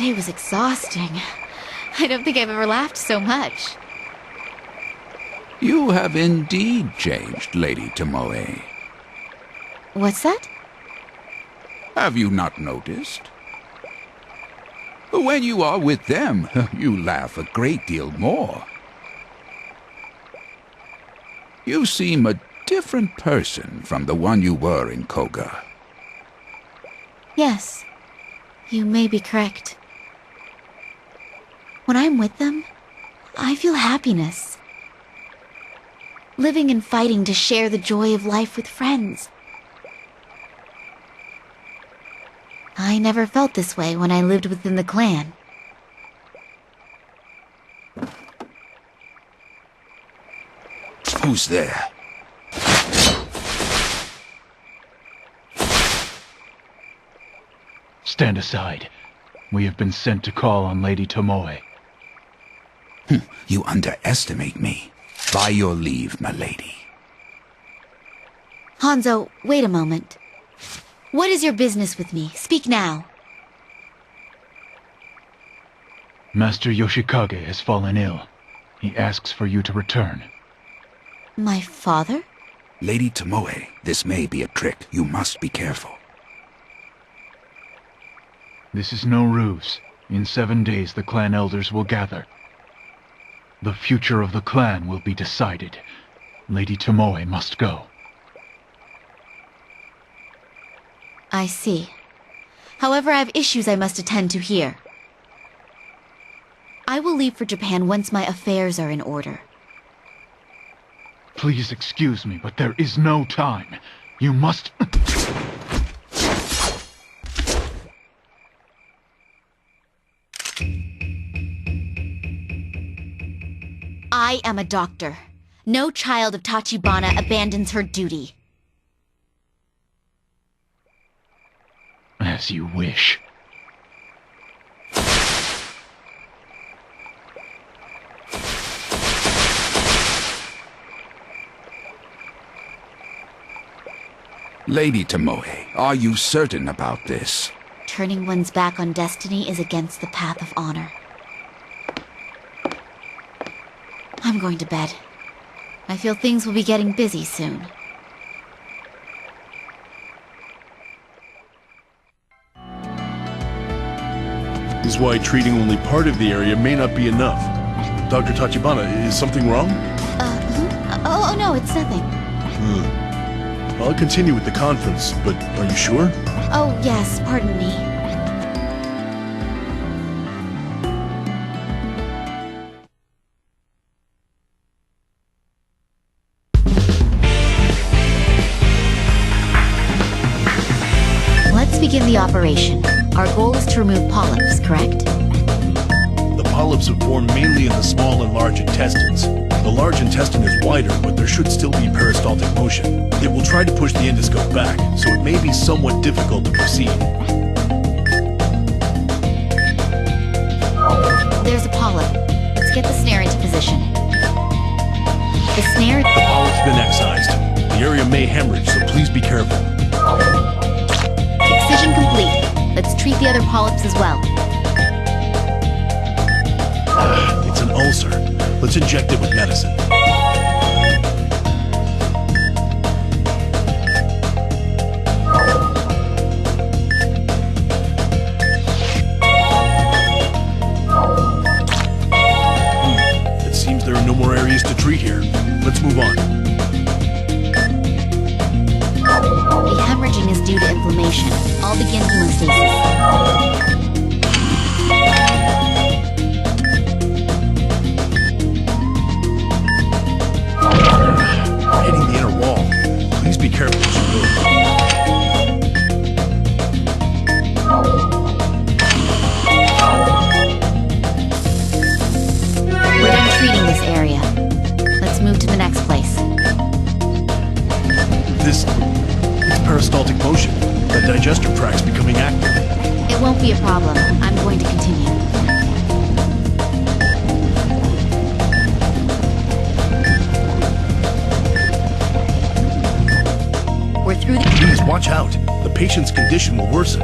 Today was exhausting. I don't think I've ever laughed so much. You have indeed changed, Lady Tomoe. What's that? Have you not noticed? When you are with them, you laugh a great deal more. You seem a different person from the one you were in Koga. Yes, you may be correct. When I'm with them, I feel happiness. Living and fighting to share the joy of life with friends. I never felt this way when I lived within the clan. Who's there? Stand aside. We have been sent to call on Lady Tomoe. You underestimate me. By your leave, my lady. Hanzo, wait a moment. What is your business with me? Speak now. Master Yoshikage has fallen ill. He asks for you to return. My father? Lady Tomoe, this may be a trick. You must be careful. This is no ruse. In 7 days the clan elders will gather. The future of the clan will be decided. Lady Tomoe must go. I see. However, I have issues I must attend to here. I will leave for Japan once my affairs are in order. Please excuse me, but there is no time. You must... I am a doctor. No child of Tachibana abandons her duty. As you wish. Lady Tomoe, are you certain about this? Turning one's back on destiny is against the path of honor. I'm going to bed. I feel things will be getting busy soon. Is why treating only part of the area may not be enough. Dr. Tachibana, is something wrong? Oh, no, it's nothing. I'll continue with the conference, but are you sure? Oh, yes, pardon me. Let's begin the operation. Our goal is to remove polyps, correct? The polyps have formed mainly in the small and large intestines. The large intestine is wider, but there should still be peristaltic motion. It will try to push the endoscope back, so it may be somewhat difficult to proceed. There's a polyp. Let's get the snare into position. The snare... The polyp's been excised. The area may hemorrhage, so please be careful. Excision complete. Let's treat the other polyps as well. It's an ulcer. Let's inject it with medicine. It seems there are no more areas to treat here. Let's move on. The hemorrhaging is due to inflammation. I'll begin hemostasis. Hitting the inner wall. Please be careful as you move. We're done treating this area. Let's move to the next place. It's peristaltic motion. The digestive tract's becoming active. It won't be a problem. I'm going to continue. We're through the... Please watch out. The patient's condition will worsen.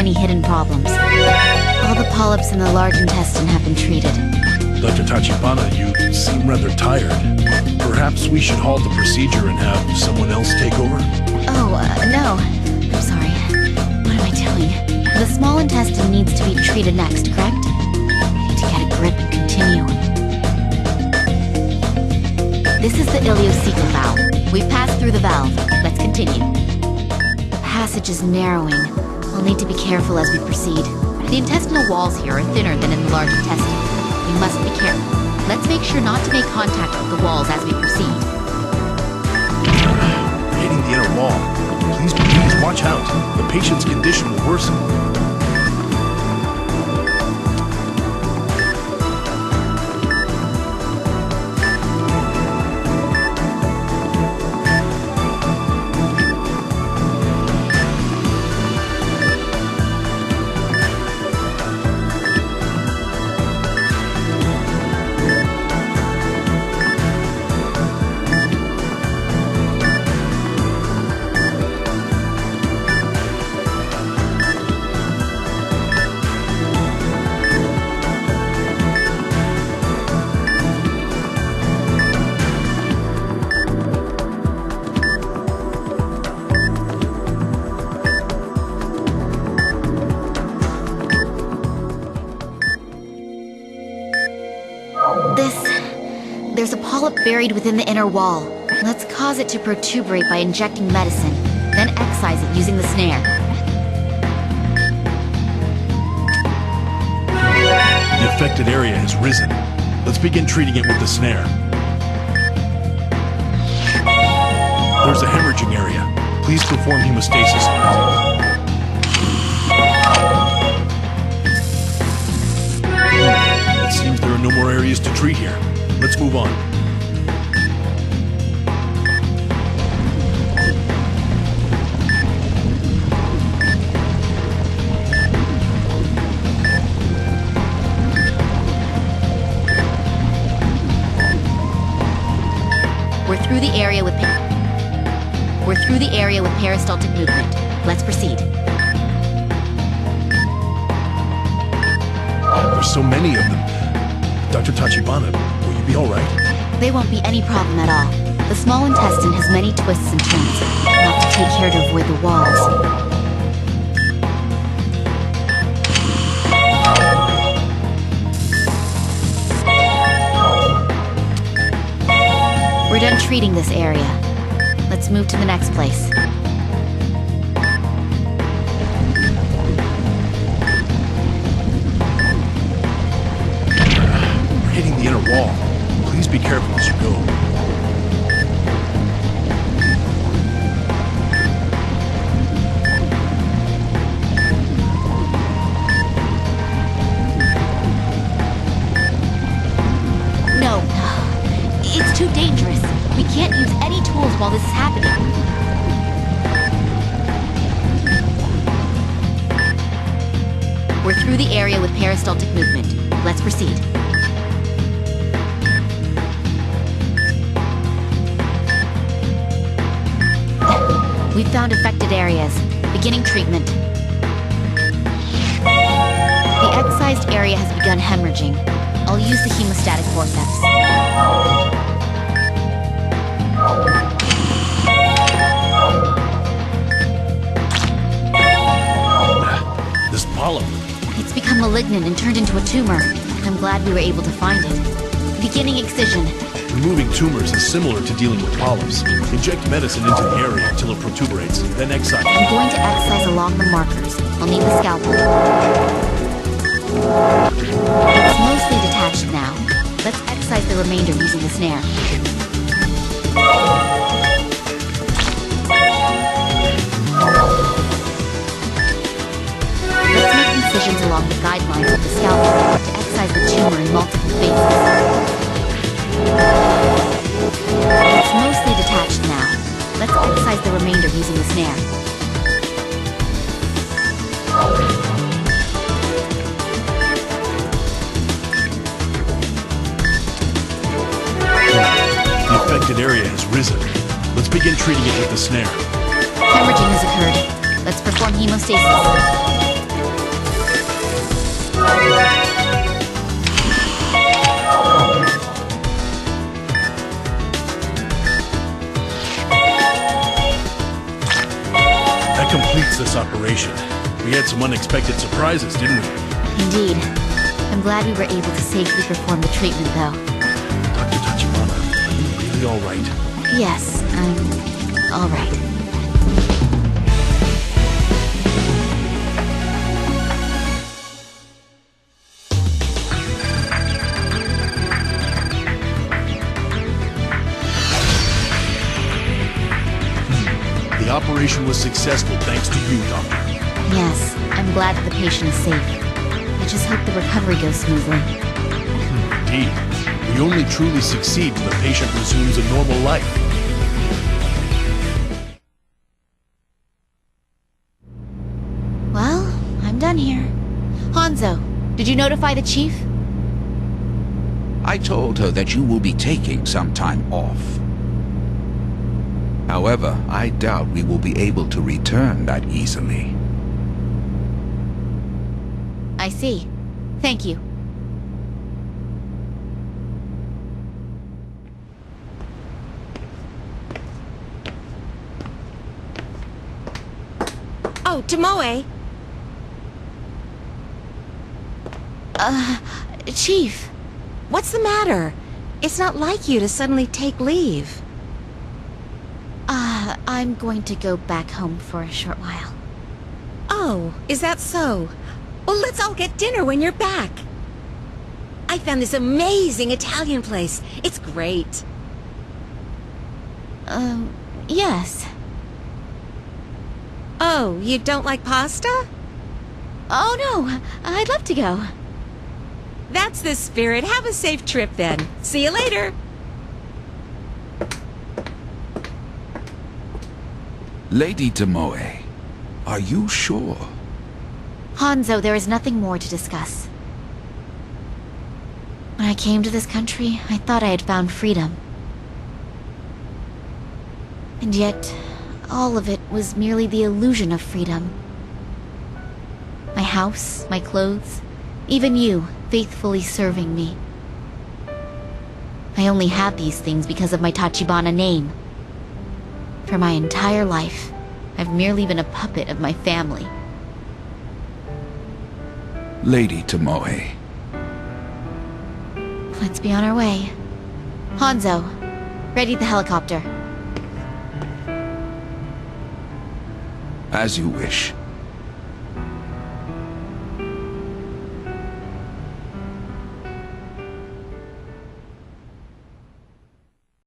any hidden problems. All the polyps in the large intestine have been treated. Dr. Tachibana, you seem rather tired. Perhaps we should halt the procedure and have someone else take over? Oh, no. I'm sorry. What am I doing? The small intestine needs to be treated next, correct? I need to get a grip and continue. This is the ileocecal valve. We've passed through the valve. Let's continue. The passage is narrowing. I'll need to be careful as we proceed. The intestinal walls here are thinner than in the large intestine. We must be careful. Let's make sure not to make contact with the walls as we proceed. We're hitting the inner wall. Please watch out. The patient's condition will worsen. There's a polyp buried within the inner wall. Let's cause it to protuberate by injecting medicine, then excise it using the snare. The affected area has risen. Let's begin treating it with the snare. There's a hemorrhaging area. Please perform hemostasis on it. It seems there are no more areas to treat here. Let's move on. We're through the area with peristaltic movement. Let's proceed. There's so many of them. Dr. Tachibana, will you be all right? They won't be any problem at all. The small intestine has many twists and turns. We'll have to take care to avoid the walls. We're done treating this area. Let's move to the next place. We're hitting the inner wall. Please be careful as you go. No. It's too dangerous. We can't use any tools while this is happening. We're through the area with peristaltic movement. Let's proceed. We've found affected areas. Beginning treatment. The excised area has begun hemorrhaging. I'll use the hemostatic vortex. This polyp. It's become malignant and turned into a tumor. I'm glad we were able to find it. Beginning excision. Removing tumors is similar to dealing with polyps. Inject medicine into the area until it protuberates, then excise. I'm going to excise along the markers. I'll need the scalpel. It's mostly detached now. Let's excise the remainder using the snare. Let's make incisions along the guidelines of the scalpel to excise the tumor in multiple phases. It's mostly detached now. Let's excise the remainder using the snare. The affected area has risen. Let's begin treating it with the snare. Hemorrhaging has occurred. Let's perform hemostasis. this operation. We had some unexpected surprises, didn't we? Indeed. I'm glad we were able to safely perform the treatment, though. Dr. Tachibana, are you really alright? Yes, I'm all right. The operation was successful thanks to you, Doctor. Yes, I'm glad that the patient is safe. I just hope the recovery goes smoothly. Indeed. We only truly succeed when the patient resumes a normal life. Well, I'm done here. Hanzo, did you notify the chief? I told her that you will be taking some time off. However, I doubt we will be able to return that easily. I see. Thank you. Oh, Tomoe! Chief. What's the matter? It's not like you to suddenly take leave. I'm going to go back home for a short while. Oh, is that so? Well, let's all get dinner when you're back. I found this amazing Italian place. It's great. Yes. Oh, you don't like pasta? Oh no, I'd love to go. That's the spirit. Have a safe trip then. See you later. Lady Tomoe, are you sure? Hanzo, there is nothing more to discuss. When I came to this country, I thought I had found freedom. And yet, all of it was merely the illusion of freedom. My house, my clothes, even you, faithfully serving me. I only have these things because of my Tachibana name. For my entire life, I've merely been a puppet of my family. Lady Tomoe. Let's be on our way. Hanzo, ready the helicopter. As you wish.